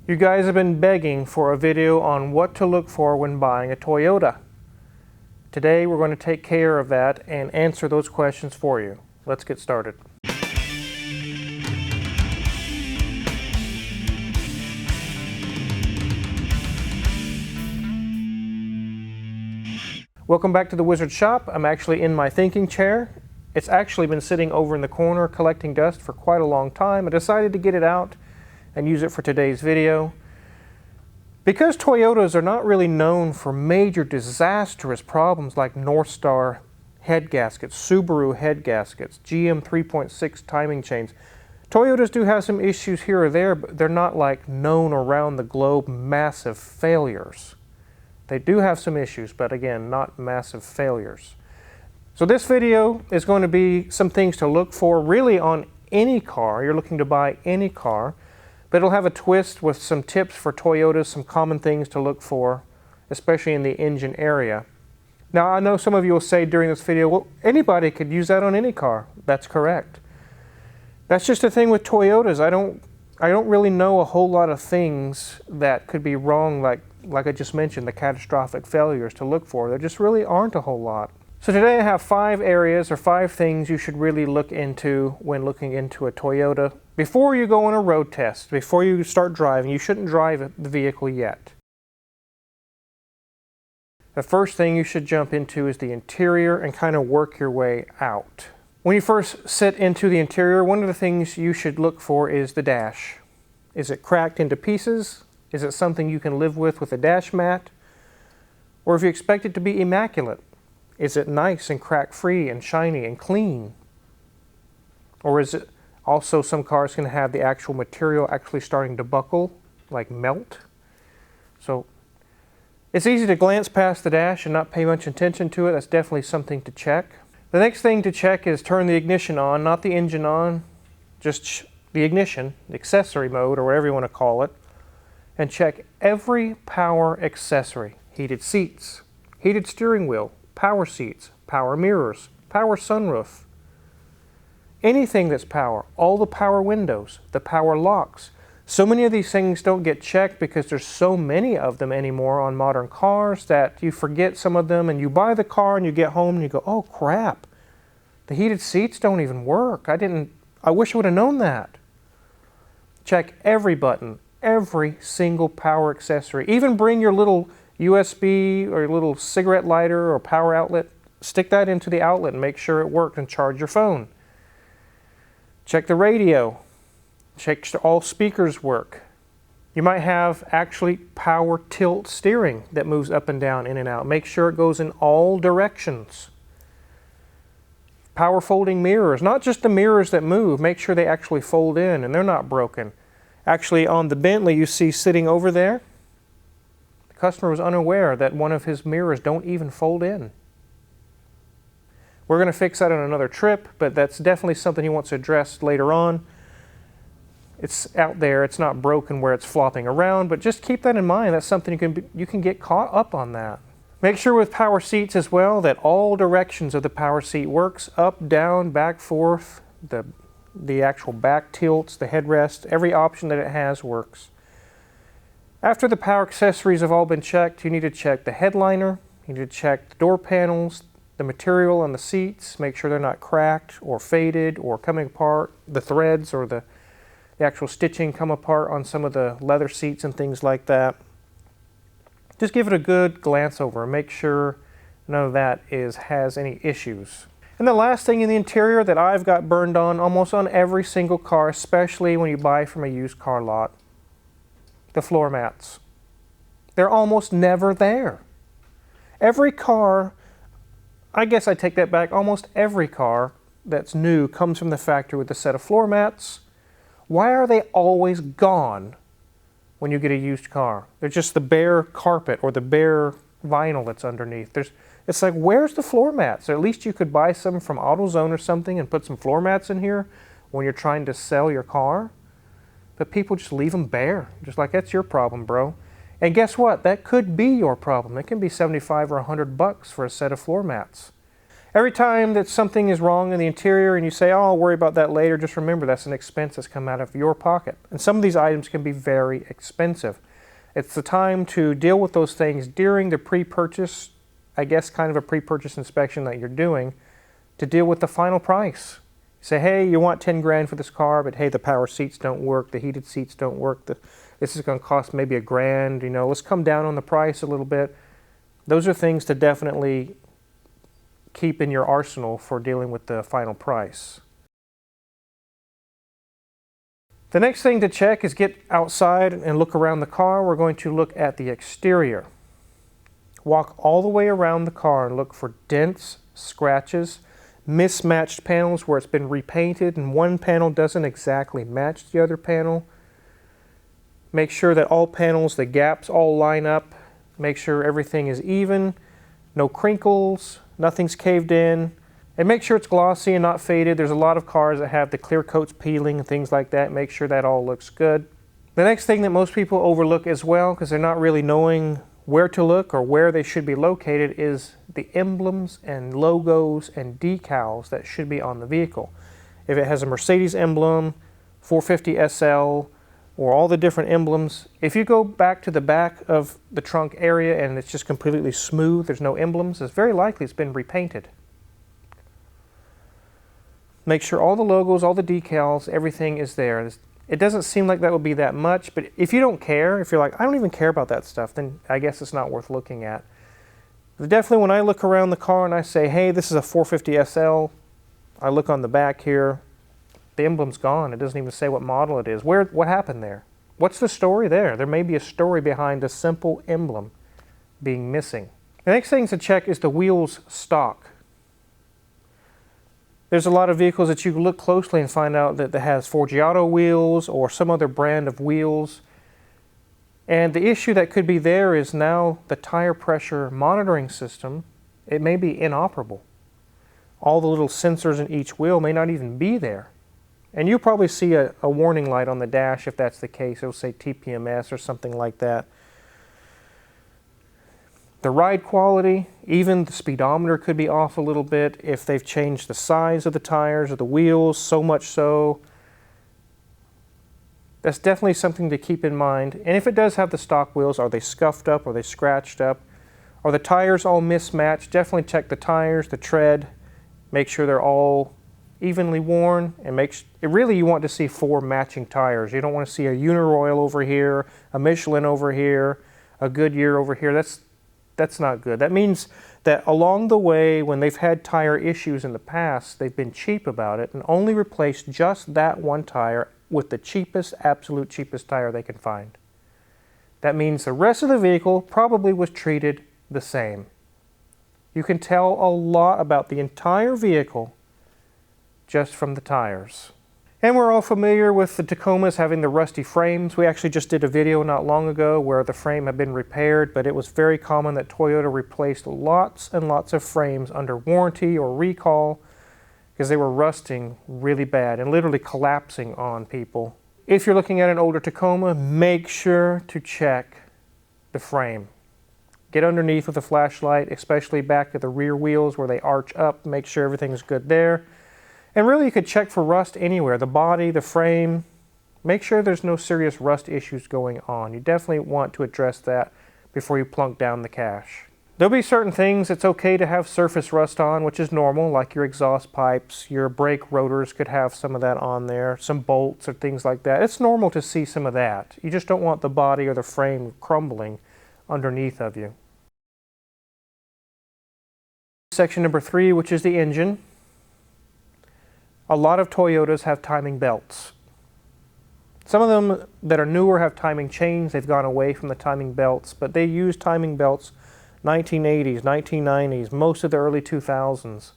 You guys have been begging for a video on what to look for when buying a Toyota. Today we're going to take care of that and answer those questions for you. Let's get started. Welcome back to the Wizard Shop. I'm actually in my thinking chair. It's actually been sitting over in the corner collecting dust for quite a long time. I decided to get it out and use it for today's video. Because Toyotas are not really known for major disastrous problems like Northstar head gaskets, Subaru head gaskets, GM 3.6 timing chains, Toyotas do have some issues here or there, but they're not like known around the globe massive failures. They do have some issues, but again, not massive failures. So this video is going to be some things to look for really on any car. You're looking to buy any car. But it'll have a twist with some tips for Toyotas, some common things to look for, especially in the engine area. Now, I know some of you will say during this video, well, anybody could use that on any car. That's correct. That's just the thing with Toyotas. I don't really know a whole lot of things that could be wrong, like I just mentioned, the catastrophic failures to look for. There just really aren't a whole lot. So today I have 5 areas or 5 things you should really look into when looking into a Toyota. Before you go on a road test, before you start driving, you shouldn't drive the vehicle yet. The first thing you should jump into is the interior and kind of work your way out. When you first sit into the interior, one of the things you should look for is the dash. Is it cracked into pieces? Is it something you can live with a dash mat? Or if you expect it to be immaculate, is it nice and crack-free and shiny and clean? Or is it also some cars can have the actual material actually starting to buckle, like melt? So it's easy to glance past the dash and not pay much attention to it. That's definitely something to check. The next thing to check is turn the ignition on, not the engine on, just the ignition, the accessory mode, or whatever you want to call it, and check every power accessory. Heated seats, heated steering wheel, power seats, power mirrors, power sunroof, anything that's power, all the power windows, the power locks. So many of these things don't get checked because there's so many of them anymore on modern cars that you forget some of them, and you buy the car and you get home and you go, oh crap, the heated seats don't even work. I wish I would have known that. Check every button, every single power accessory. Even bring your little USB or your little cigarette lighter or power outlet, stick that into the outlet and make sure it works, and charge your phone. Check the radio. Check all speakers work. You might have actually power tilt steering that moves up and down, in and out. Make sure it goes in all directions. Power folding mirrors, not just the mirrors that move, make sure they actually fold in and they're not broken. Actually, on the Bentley you see sitting over there, the customer was unaware that one of his mirrors don't even fold in. We're going to fix that on another trip, but that's definitely something he wants to address later on. It's out there, it's not broken where it's flopping around, but just keep that in mind. That's something you can get caught up on that. Make sure with power seats as well that all directions of the power seat works, up, down, back, forth, the actual back tilts, the headrest, every option that it has works. After the power accessories have all been checked, you need to check the headliner, you need to check the door panels, the material on the seats, make sure they're not cracked or faded or coming apart, the threads or the actual stitching come apart on some of the leather seats and things like that. Just give it a good glance over and make sure none of that has any issues. And the last thing in the interior that I've got burned on almost on every single car, especially when you buy from a used car lot, the floor mats. They're almost never there. Every car, I guess I take that back, almost every car that's new comes from the factory with a set of floor mats. Why are they always gone when you get a used car? They're just the bare carpet or the bare vinyl that's underneath. It's like, where's the floor mats? Or at least you could buy some from AutoZone or something and put some floor mats in here when you're trying to sell your car. But people just leave them bare. Just like, that's your problem, bro. And guess what? That could be your problem. It can be $75 or $100 for a set of floor mats. Every time that something is wrong in the interior and you say, oh, I'll worry about that later, just remember that's an expense that's come out of your pocket. And some of these items can be very expensive. It's the time to deal with those things during the pre-purchase, I guess kind of a pre-purchase inspection that you're doing, to deal with the final price. You say, hey, you want 10 grand for this car, but hey, the power seats don't work, the heated seats don't work, this is going to cost maybe $1,000, let's come down on the price a little bit. Those are things to definitely keep in your arsenal for dealing with the final price. The next thing to check is get outside and look around the car. We're going to look at the exterior. Walk all the way around the car and look for dents, scratches, mismatched panels where it's been repainted and one panel doesn't exactly match the other panel. Make sure that all panels, the gaps all line up. Make sure everything is even, no crinkles, nothing's caved in, and make sure it's glossy and not faded. There's a lot of cars that have the clear coats peeling and things like that. Make sure that all looks good. The next thing that most people overlook as well, because they're not really knowing where to look or where they should be located, is the emblems and logos and decals that should be on the vehicle. If it has a Mercedes emblem, 450 SL, or all the different emblems, if you go back to the back of the trunk area and it's just completely smooth, there's no emblems, it's very likely it's been repainted. Make sure all the logos, all the decals, everything is there. It doesn't seem like that would be that much, but if you don't care, if you're like, I don't even care about that stuff, then I guess it's not worth looking at. But definitely when I look around the car and I say, hey, this is a 450 SL, I look on the back here, the emblem's gone. It doesn't even say what model it is. What happened there? What's the story there? There may be a story behind a simple emblem being missing. The next thing to check is the wheels stock. There's a lot of vehicles that you can look closely and find out that it has Forgiato wheels or some other brand of wheels. And the issue that could be there is now the tire pressure monitoring system, it may be inoperable. All the little sensors in each wheel may not even be there. And you'll probably see a warning light on the dash if that's the case. It'll say TPMS or something like that. The ride quality, even the speedometer could be off a little bit if they've changed the size of the tires or the wheels, so much so. That's definitely something to keep in mind. And if it does have the stock wheels, are they scuffed up? Are they scratched up? Are the tires all mismatched? Definitely check the tires, the tread, make sure they're all evenly worn, and really you want to see 4 matching tires. You don't want to see a Uniroyal over here, a Michelin over here, a Goodyear over here. That's not good. That means that along the way, when they've had tire issues in the past, they've been cheap about it and only replaced just that one tire with the cheapest, absolute cheapest tire they can find. That means the rest of the vehicle probably was treated the same. You can tell a lot about the entire vehicle just from the tires. And we're all familiar with the Tacomas having the rusty frames. We actually just did a video not long ago where the frame had been repaired, but it was very common that Toyota replaced lots and lots of frames under warranty or recall because they were rusting really bad and literally collapsing on people. If you're looking at an older Tacoma, make sure to check the frame. Get underneath with a flashlight, especially back at the rear wheels where they arch up, make sure everything's good there. And really you could check for rust anywhere, the body, the frame. Make sure there's no serious rust issues going on. You definitely want to address that before you plunk down the cash. There'll be certain things it's okay to have surface rust on, which is normal, like your exhaust pipes, your brake rotors could have some of that on there, some bolts or things like that. It's normal to see some of that. You just don't want the body or the frame crumbling underneath of you. Section number 3, which is the engine. A lot of Toyotas have timing belts. Some of them that are newer have timing chains. They've gone away from the timing belts, but they use timing belts 1980s, 1990s, most of the early 2000s.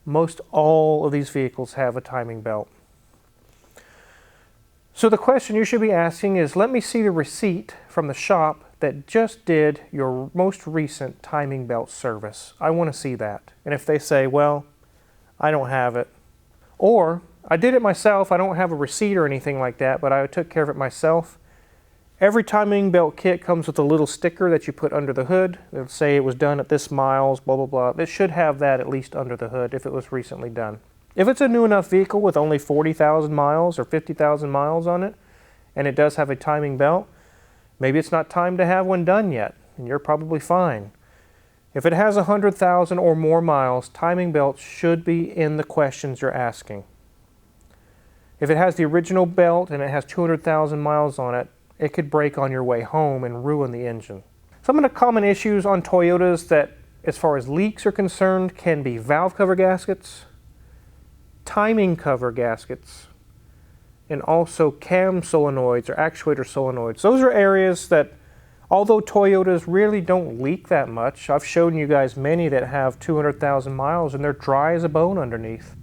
Most all of these vehicles have a timing belt. So the question you should be asking is, let me see the receipt from the shop that just did your most recent timing belt service. I want to see that. And if they say, well, I don't have it, or I did it myself, I don't have a receipt or anything like that, but I took care of it myself, Every timing belt kit comes with a little sticker that you put under the hood. It'll say it was done at this miles, blah, blah, blah. It should have that at least under the hood if it was recently done. If it's a new enough vehicle with only 40,000 miles or 50,000 miles on it, and it does have a timing belt, maybe it's not time to have one done yet, and you're probably fine. If it has 100,000 or more miles, timing belts should be in the questions you're asking. If it has the original belt and it has 200,000 miles on it, it could break on your way home and ruin the engine. Some of the common issues on Toyotas that, as far as leaks are concerned, can be valve cover gaskets, timing cover gaskets, and also cam solenoids or actuator solenoids. Those are areas that, although Toyotas really don't leak that much, I've shown you guys many that have 200,000 miles and they're dry as a bone underneath.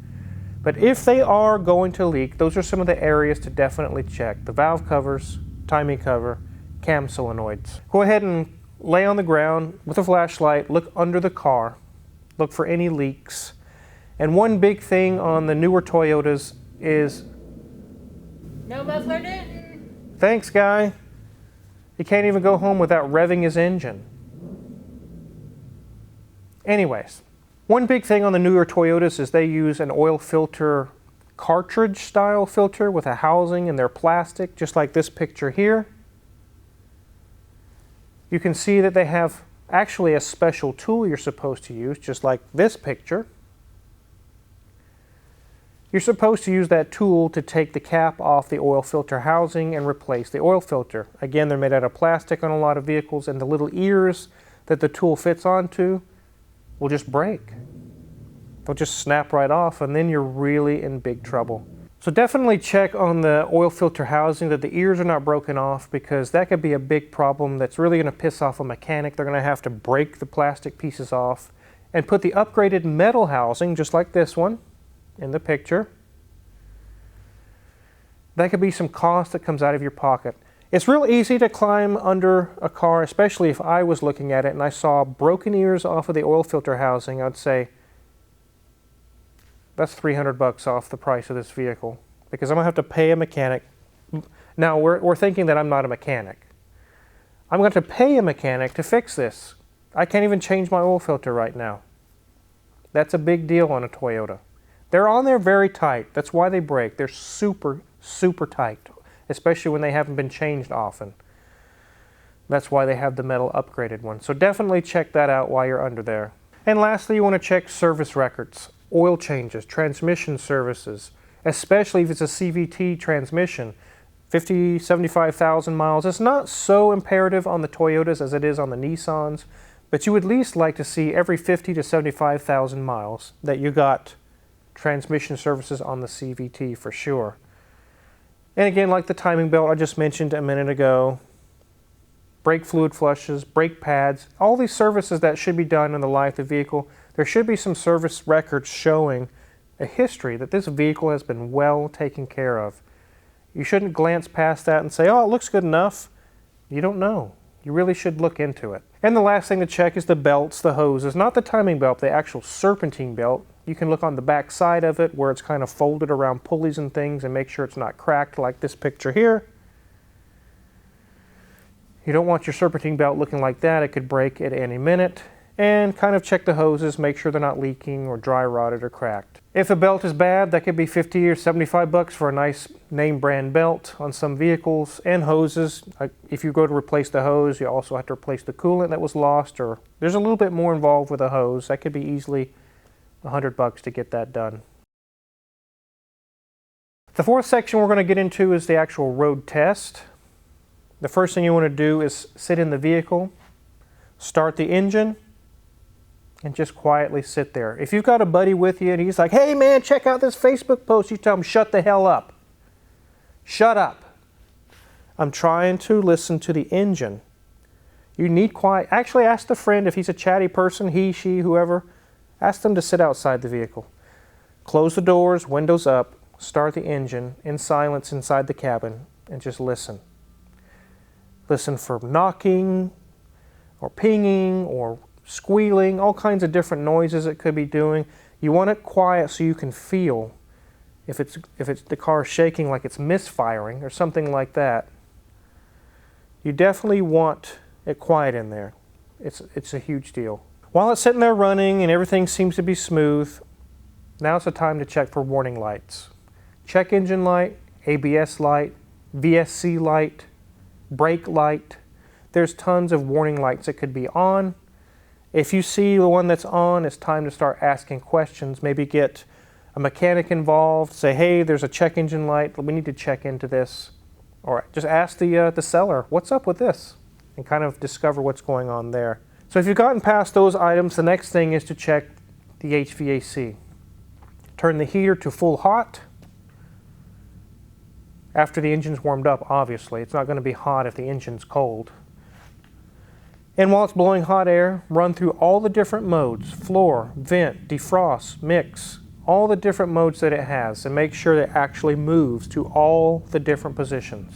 But if they are going to leak, those are some of the areas to definitely check. The valve covers, timing cover, cam solenoids. Go ahead and lay on the ground with a flashlight, look under the car, look for any leaks. And one big thing on the newer Toyotas is... No muffler Newton! Thanks, guy. He can't even go home without revving his engine. Anyways, one big thing on the newer Toyotas is they use an oil filter cartridge style filter with a housing and they're plastic, just like this picture here. You can see that they have actually a special tool you're supposed to use, just like this picture. You're supposed to use that tool to take the cap off the oil filter housing and replace the oil filter. Again, they're made out of plastic on a lot of vehicles, and the little ears that the tool fits onto will just break. They'll just snap right off, and then you're really in big trouble. So definitely check on the oil filter housing that the ears are not broken off, because that could be a big problem that's really going to piss off a mechanic. They're going to have to break the plastic pieces off and put the upgraded metal housing, just like this one in the picture. That could be some cost that comes out of your pocket. It's real easy to climb under a car, especially if I was looking at it and I saw broken ears off of the oil filter housing. I'd say, that's $300 off the price of this vehicle, because I'm going to have to pay a mechanic. Now, we're thinking that I'm not a mechanic. I'm going to have to pay a mechanic to fix this. I can't even change my oil filter right now. That's a big deal on a Toyota. They're on there very tight. That's why they break. They're super, super tight, especially when they haven't been changed often. That's why they have the metal upgraded one. So definitely check that out while you're under there. And lastly, you want to check service records. Oil changes, transmission services, especially if it's a CVT transmission, 50, 75,000 miles. It's not so imperative on the Toyotas as it is on the Nissans, but you would at least like to see every 50 to 75,000 miles that you got transmission services on the CVT for sure. And again, like the timing belt I just mentioned a minute ago, brake fluid flushes, brake pads, all these services that should be done in the life of the vehicle. There should be some service records showing a history that this vehicle has been well taken care of. You shouldn't glance past that and say, oh, it looks good enough. You don't know. You really should look into it. And the last thing to check is the belts, the hoses, not the timing belt, the actual serpentine belt. You can look on the back side of it where it's kind of folded around pulleys and things and make sure it's not cracked like this picture here. You don't want your serpentine belt looking like that. It could break at any minute. And kind of check the hoses, make sure they're not leaking or dry rotted or cracked. If a belt is bad, that could be 50 or 75 bucks for a nice name brand belt on some vehicles. And hoses, if you go to replace the hose, you also have to replace the coolant that was lost, or there's a little bit more involved with a hose. That could be easily 100 bucks to get that done. The fourth section we're going to get into is the actual road test. The first thing you want to do is sit in the vehicle, start the engine, and just quietly sit there. If you've got a buddy with you and he's like, hey man, check out this Facebook post, you tell him, shut the hell up. Shut up. I'm trying to listen to the engine. You need quiet. Actually, ask the friend if he's a chatty person, he, she, whoever, ask them to sit outside the vehicle. Close the doors, windows up, start the engine in silence inside the cabin, and just listen. Listen for knocking, or pinging, or squealing, all kinds of different noises it could be doing. You want it quiet so you can feel if the car is shaking like it's misfiring or something like that. You definitely want it quiet in there. It's a huge deal. While it's sitting there running and everything seems to be smooth, now's the time to check for warning lights. Check engine light, ABS light, VSC light, brake light. There's tons of warning lights that could be on. If you see the one that's on, it's time to start asking questions. Maybe get a mechanic involved. Say, hey, there's a check engine light. We need to check into this. Or just ask the seller, what's up with this? And kind of discover what's going on there. So if you've gotten past those items, the next thing is to check the HVAC. Turn the heater to full hot. After the engine's warmed up, obviously. It's not going to be hot if the engine's cold. And while it's blowing hot air, run through all the different modes, floor, vent, defrost, mix, all the different modes that it has, and make sure that it actually moves to all the different positions.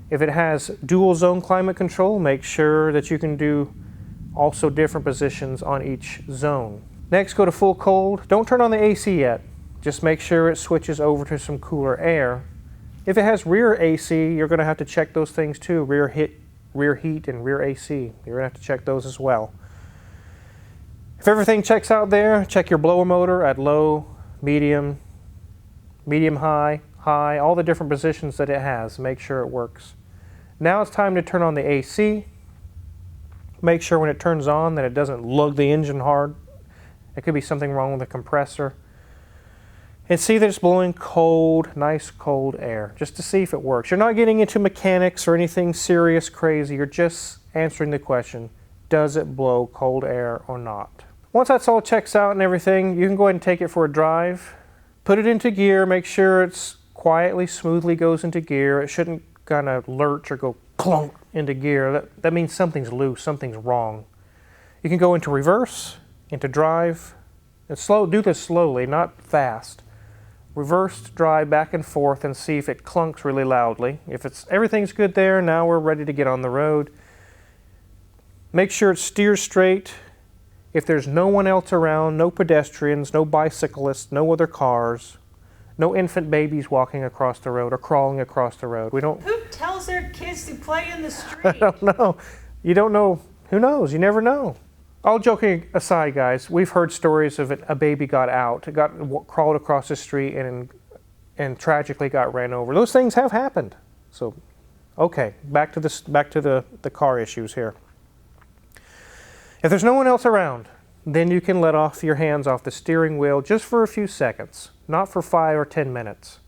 If it has dual zone climate control, make sure that you can do also different positions on each zone. Next, go to full cold. Don't turn on the AC yet. Just make sure it switches over to some cooler air. If it has rear AC, you're going to have to check those things too, rear heat and rear AC. You're going to have to check those as well. If everything checks out there, check your blower motor at low, medium, high, all the different positions that it has. Make sure it works. Now it's time to turn on the AC. Make sure when it turns on that it doesn't lug the engine hard. It could be something wrong with the compressor. And see that it's blowing cold, nice cold air, just to see if it works. You're not getting into mechanics or anything serious, crazy. You're just answering the question, does it blow cold air or not? Once that's all checks out and everything, you can go ahead and take it for a drive. Put it into gear, make sure it's quietly, smoothly goes into gear. It shouldn't kind of lurch or go clunk into gear. That means something's loose, something's wrong. You can go into reverse, into drive, and do this slowly, not fast. Reverse drive back and forth and see if it clunks really loudly. If everything's good there, now we're ready to get on the road. Make sure it steers straight. If there's no one else around, no pedestrians, no bicyclists, no other cars, no infant babies walking across the road or crawling across the road. Who tells their kids to play in the street? I don't know. You don't know. Who knows? You never know. All joking aside, guys, we've heard stories of a baby got out, crawled across the street and tragically got ran over. Those things have happened. So, okay, back to the car issues here. If there's no one else around, then you can let off your hands off the steering wheel just for a few seconds, not for 5 or 10 minutes.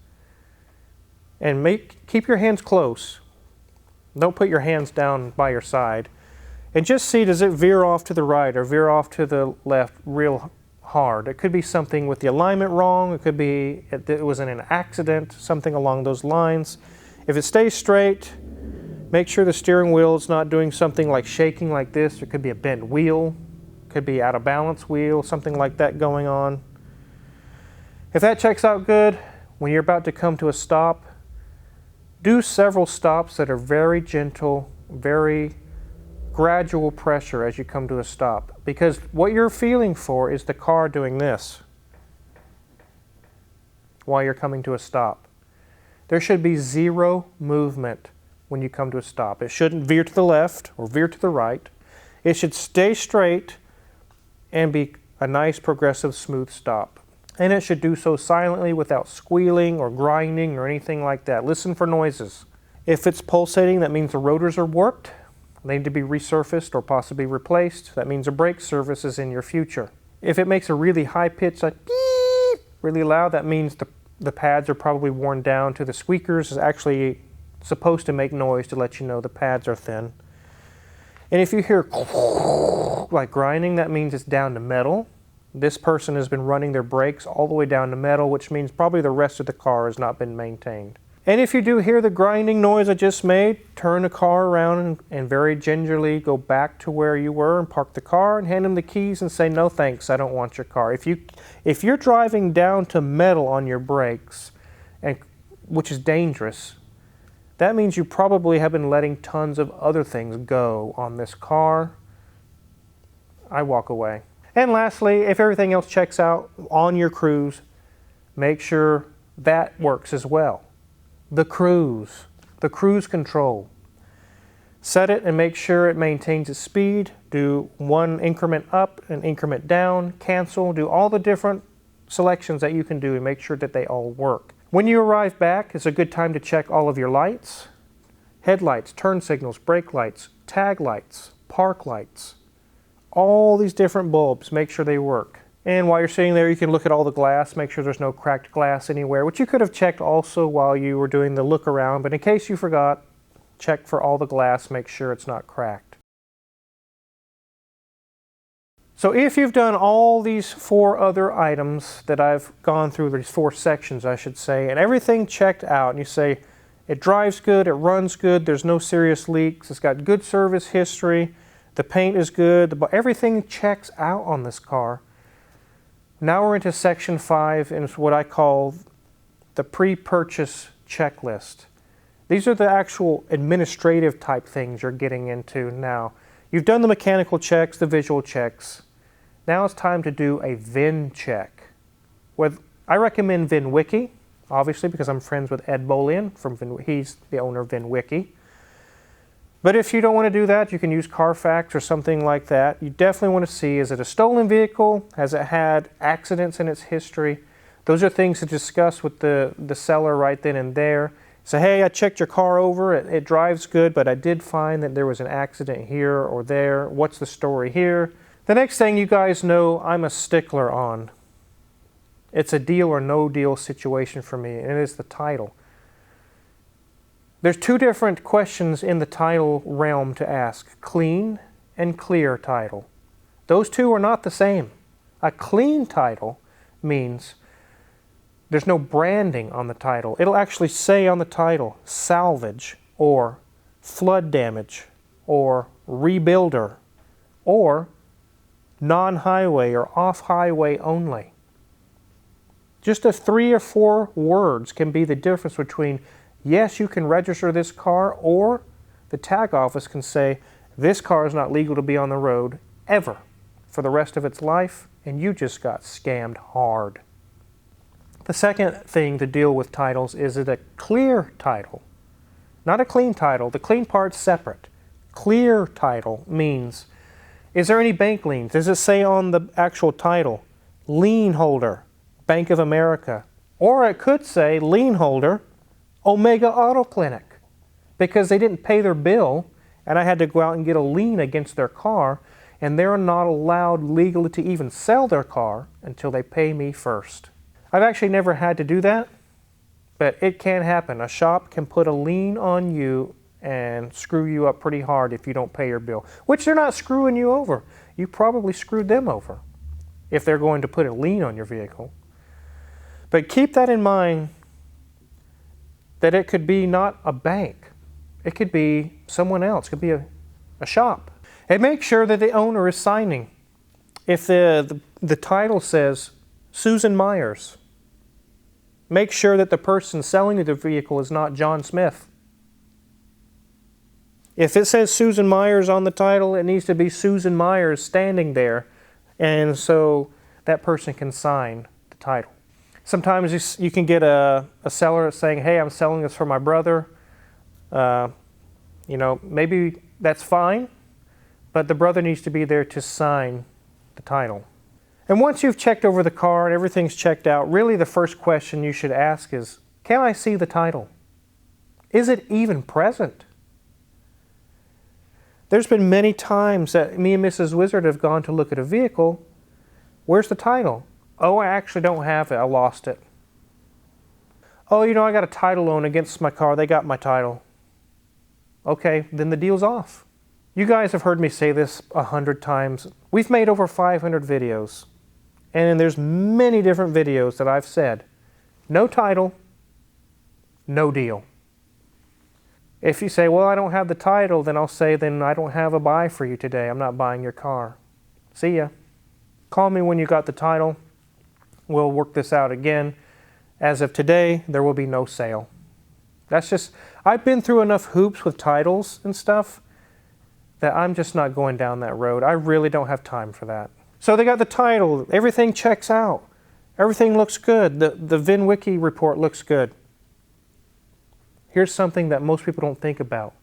And keep your hands close. Don't put your hands down by your side. And just see, does it veer off to the right or veer off to the left real hard? It could be something with the alignment wrong. It could be it was in an accident, something along those lines. If it stays straight, make sure the steering wheel is not doing something like shaking like this. It could be a bent wheel. It could be out of balance wheel, something like that going on. If that checks out good, when you're about to come to a stop, do several stops that are very gentle, very gradual pressure as you come to a stop, because what you're feeling for is the car doing this while you're coming to a stop. There should be zero movement when you come to a stop. It shouldn't veer to the left or veer to the right. It should stay straight and be a nice progressive smooth stop. And it should do so silently without squealing or grinding or anything like that. Listen for noises. If it's pulsating, that means the rotors are warped. They need to be resurfaced or possibly replaced. That means a brake service is in your future. If it makes a really high pitch, like beep, really loud, that means the pads are probably worn down to the squeakers. Is actually supposed to make noise to let you know the pads are thin. And if you hear like grinding, that means it's down to metal. This person has been running their brakes all the way down to metal, which means probably the rest of the car has not been maintained. And if you do hear the grinding noise I just made, turn the car around and very gingerly go back to where you were and park the car and hand them the keys and say, no thanks, I don't want your car. If you're driving down to metal on your brakes, which is dangerous, that means you probably have been letting tons of other things go on this car. I walk away. And lastly, if everything else checks out on your cruise, make sure that works as well. The cruise control. Set it and make sure it maintains its speed. Do one increment up, an increment down, cancel, do all the different selections that you can do and make sure that they all work. When you arrive back, it's a good time to check all of your lights, headlights, turn signals, brake lights, tag lights, park lights, all these different bulbs, make sure they work. And while you're sitting there, you can look at all the glass, make sure there's no cracked glass anywhere, which you could have checked also while you were doing the look around, but in case you forgot, check for all the glass, make sure it's not cracked. So if you've done all these 4 other items that I've gone through, these 4 sections I should say, and everything checked out, and you say it drives good, it runs good, there's no serious leaks, it's got good service history, the paint is good, everything checks out on this car. Now we're into section 5, and it's what I call the pre-purchase checklist. These are the actual administrative type things you're getting into now. You've done the mechanical checks, the visual checks. Now it's time to do a VIN check. I recommend VinWiki, obviously because I'm friends with Ed Bolian from he's the owner of VinWiki. But if you don't want to do that, you can use Carfax or something like that. You definitely want to see, is it a stolen vehicle? Has it had accidents in its history? Those are things to discuss with the seller right then and there. Say, hey, I checked your car over, it drives good, but I did find that there was an accident here or there. What's the story here? The next thing you guys know I'm a stickler on. It's a deal or no deal situation for me, and it is the title. There's 2 different questions in the title realm to ask, clean and clear title. Those 2 are not the same. A clean title means there's no branding on the title. It'll actually say on the title, salvage, or flood damage, or rebuilder, or non-highway or off-highway only. Just 3 or 4 words can be the difference between, yes, you can register this car, or the tag office can say, this car is not legal to be on the road ever for the rest of its life, and you just got scammed hard. The second thing to deal with titles is it a clear title, not a clean title. The clean part's separate. Clear title means, is there any bank liens? Does it say on the actual title, lien holder, Bank of America? Or it could say lien holder, Omega Auto Clinic, because they didn't pay their bill and I had to go out and get a lien against their car, and they're not allowed legally to even sell their car until they pay me first. I've actually never had to do that, but it can happen. A shop can put a lien on you and screw you up pretty hard if you don't pay your bill, which they're not screwing you over. You probably screwed them over if they're going to put a lien on your vehicle. But keep that in mind, that it could be not a bank. It could be someone else. It could be a shop. And make sure that the owner is signing. If the title says Susan Myers, make sure that the person selling you the vehicle is not John Smith. If it says Susan Myers on the title, it needs to be Susan Myers standing there, and so that person can sign the title. Sometimes you can get a seller saying, hey, I'm selling this for my brother. Maybe that's fine, but the brother needs to be there to sign the title. And once you've checked over the car and everything's checked out, really the first question you should ask is, can I see the title? Is it even present? There's been many times that me and Mrs. Wizard have gone to look at a vehicle. Where's the title? Oh, I actually don't have it. I lost it. Oh, I got a title loan against my car. They got my title. Okay, then the deal's off. You guys have heard me say this 100 times. We've made over 500 videos. And there's many different videos that I've said, no title, no deal. If you say, well, I don't have the title, then I'll say, then I don't have a buy for you today. I'm not buying your car. See ya. Call me when you got the title. We'll work this out again. As of today, there will be no sale. I've been through enough hoops with titles and stuff that I'm just not going down that road. I really don't have time for that. So they got the title. Everything checks out. Everything looks good. The VinWiki report looks good. Here's something that most people don't think about.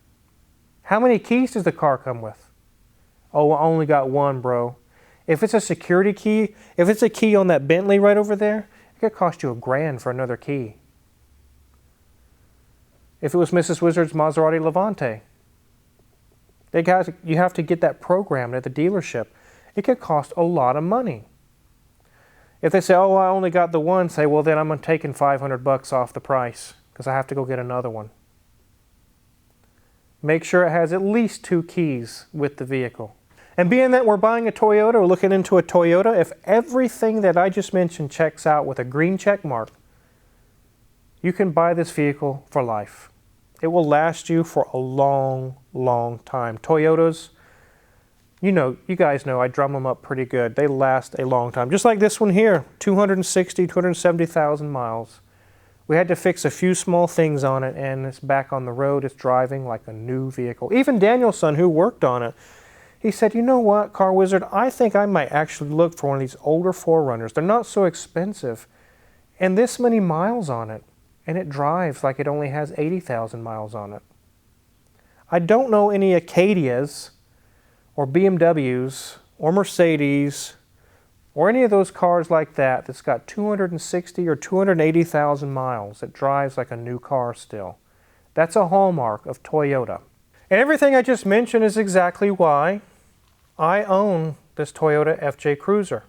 How many keys does the car come with? Oh, I only got one, bro. If it's a security key, if it's a key on that Bentley right over there, it could cost you $1,000 for another key. If it was Mrs. Wizard's Maserati Levante, you have to get that programmed at the dealership. It could cost a lot of money. If they say, oh, I only got the one, say, well, then I'm taking $500 off the price because I have to go get another one. Make sure it has at least 2 keys with the vehicle. And being that we're buying a Toyota or looking into a Toyota, if everything that I just mentioned checks out with a green check mark, you can buy this vehicle for life. It will last you for a long, long time. Toyotas, you guys know I drum them up pretty good. They last a long time. Just like this one here, 270,000 miles. We had to fix a few small things on it, and it's back on the road. It's driving like a new vehicle. Even Danielson, who worked on it, he said, you know what, Car Wizard, I think I might actually look for one of these older 4Runners. They're not so expensive, and this many miles on it, and it drives like it only has 80,000 miles on it. I don't know any Acadias or BMWs or Mercedes or any of those cars like that that's got 260 or 280,000 miles that drives like a new car still. That's a hallmark of Toyota. And everything I just mentioned is exactly why I own this Toyota FJ Cruiser.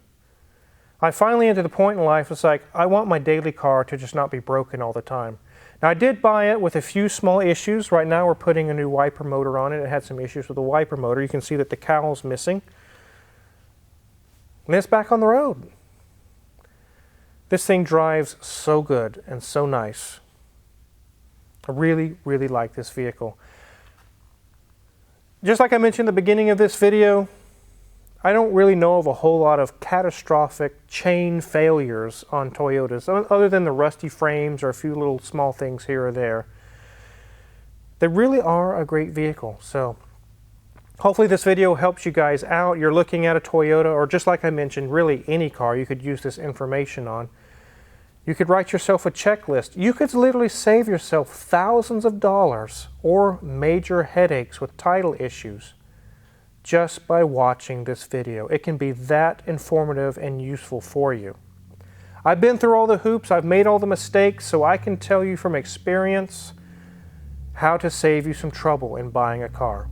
I finally entered the point in life, it's like, I want my daily car to just not be broken all the time. Now, I did buy it with a few small issues. Right now we're putting a new wiper motor on it. It had some issues with the wiper motor. You can see that the cowl's missing. And it's back on the road. This thing drives so good and so nice. I really, really like this vehicle. Just like I mentioned at the beginning of this video, I don't really know of a whole lot of catastrophic chain failures on Toyotas, other than the rusty frames or a few little small things here or there. They really are a great vehicle. So hopefully this video helps you guys out. You're looking at a Toyota, or just like I mentioned, really any car you could use this information on. You could write yourself a checklist. You could literally save yourself thousands of dollars or major headaches with title issues just by watching this video. It can be that informative and useful for you. I've been through all the hoops, I've made all the mistakes, so I can tell you from experience how to save you some trouble in buying a car.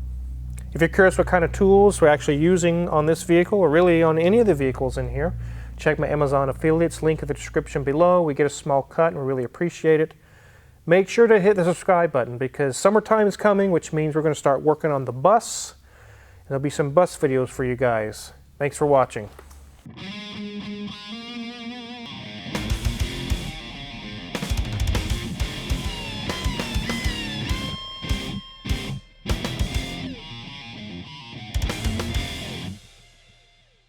If you're curious what kind of tools we're actually using on this vehicle, or really on any of the vehicles in here, check my Amazon affiliates, link in the description below. We get a small cut and we really appreciate it. Make sure to hit the subscribe button because summertime is coming, which means we're going to start working on the bus. And there'll be some bus videos for you guys. Thanks for watching.